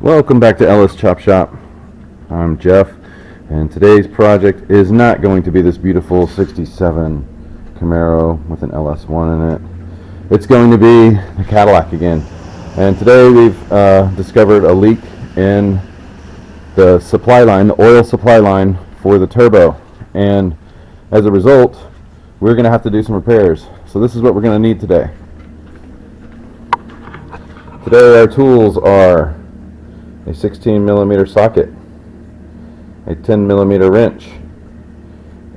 Welcome back to Ellis Chop Shop. I'm Jeff, and today's project is not going to be this beautiful 67 Camaro with an LS1 in it. It's going to be the Cadillac again. And today we've discovered a leak in the supply line, the oil supply line for the turbo. And as a result, we're going to have to do some repairs. So this is what we're going to need today. Today our tools are a 16mm socket, a 10mm wrench,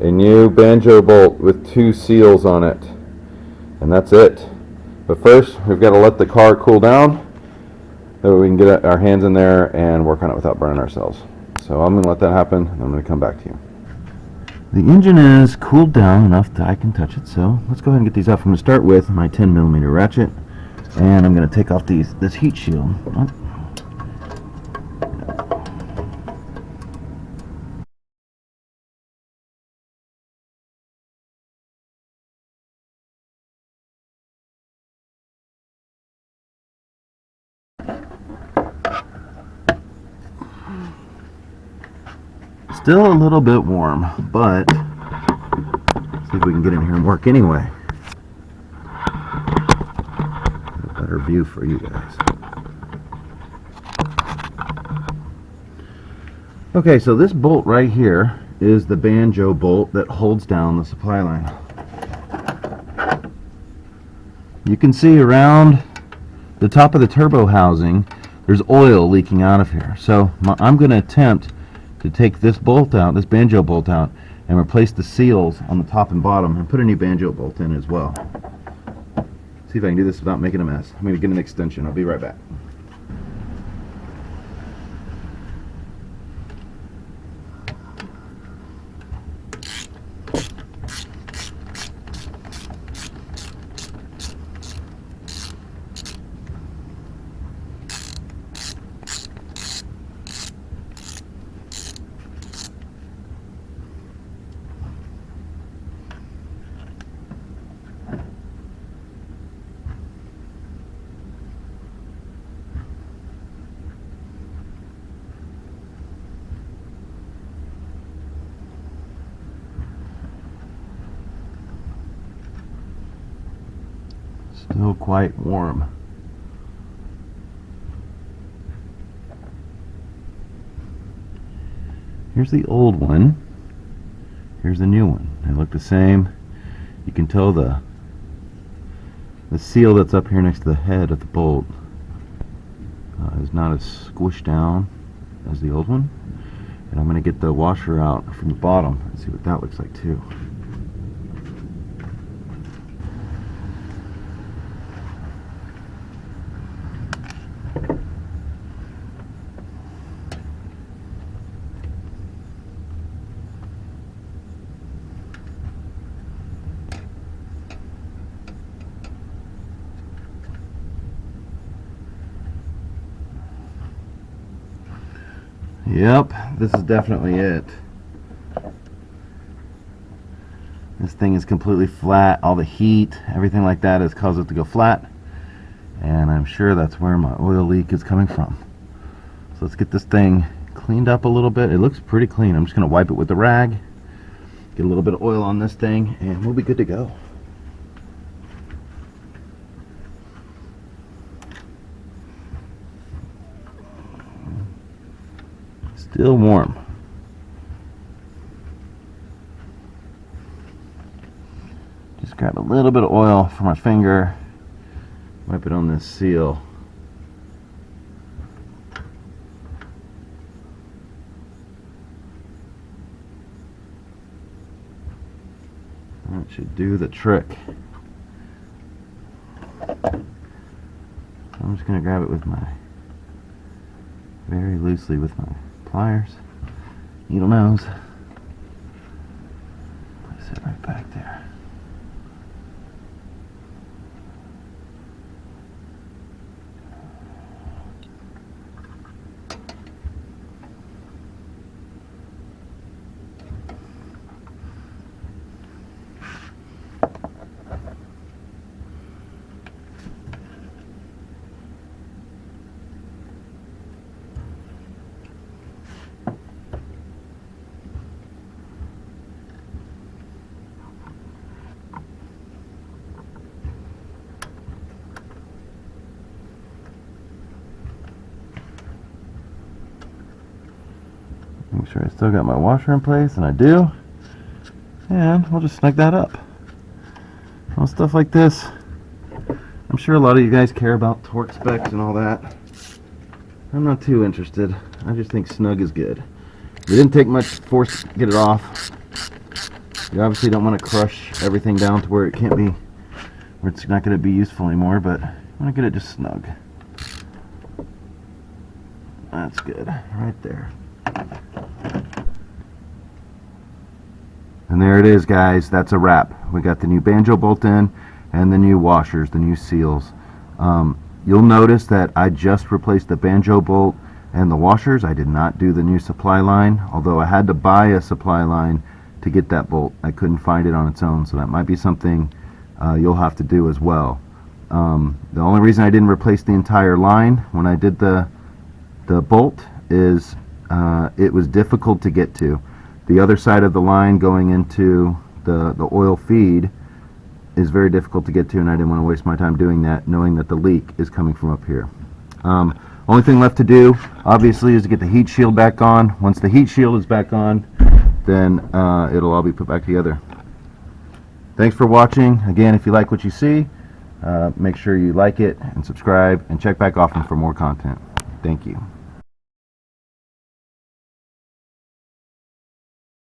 a new Banjo bolt with 2 seals on it, and that's it. But first we've got to let the car cool down so we can get our hands in there and work on it without burning ourselves. So I'm going to let that happen, and I'm going to come back to you. The engine is cooled down enough that I can touch it, so let's go ahead and get these off. I'm going to start with my 10mm ratchet, and I'm going to take off this heat shield. Still a little bit warm, but let's see if we can get in here and work anyway. A better view for you guys. Okay, so this bolt right here is the Banjo bolt that holds down the supply line. You can see around the top of the turbo housing there's oil leaking out of here. So I'm going to attempt to take this bolt out, this Banjo bolt out, and replace the seals on the top and bottom and put a new Banjo bolt in as well. See if I can do this without making a mess. I'm going to get an extension. I'll be right back. Still quite warm. Here's the old one. Here's the new one. They look the same. You can tell the seal that's up here next to the head of the bolt is not as squished down as the old one. And I'm going to get the washer out from the bottom and see what that looks like too. Yep, this is definitely it. This thing is completely flat. All the heat, everything like that has caused it to go flat. And I'm sure that's where my oil leak is coming from. So let's get this thing cleaned up a little bit. It looks pretty clean. I'm just going to wipe it with a rag, get a little bit of oil on this thing, and we'll be good to go. Still warm. Just grab a little bit of oil from my finger, wipe it on this seal. That should do the trick. I'm just going to grab it with my, very loosely with my pliers, needle nose. Place it right back there. Make sure I still got my washer in place, and I do. And we'll just snug that up. Well, stuff like this, I'm sure a lot of you guys care about torque specs and all that. I'm not too interested. I just think snug is good. We didn't take much force to get it off. You obviously don't want to crush everything down to where it can't be, where it's not going to be useful anymore, but I want to get it just snug. That's good, right there. And there it is, guys. That's a wrap. We got the new Banjo bolt in and the new washers, the new seals. You'll notice that I just replaced the Banjo bolt and the washers. I did not do the new supply line, although I had to buy a supply line to get that bolt. I couldn't find it on its own, so that might be something you'll have to do as well. The only reason I didn't replace the entire line when I did the bolt is it was difficult to get to. The other side of the line going into the oil feed is very difficult to get to, and I didn't want to waste my time doing that, knowing that the leak is coming from up here. Only thing left to do, obviously, is to get the heat shield back on. Once the heat shield is back on, then it'll all be put back together. Thanks for watching. Again, if you like what you see, make sure you like it and subscribe, and check back often for more content. Thank you.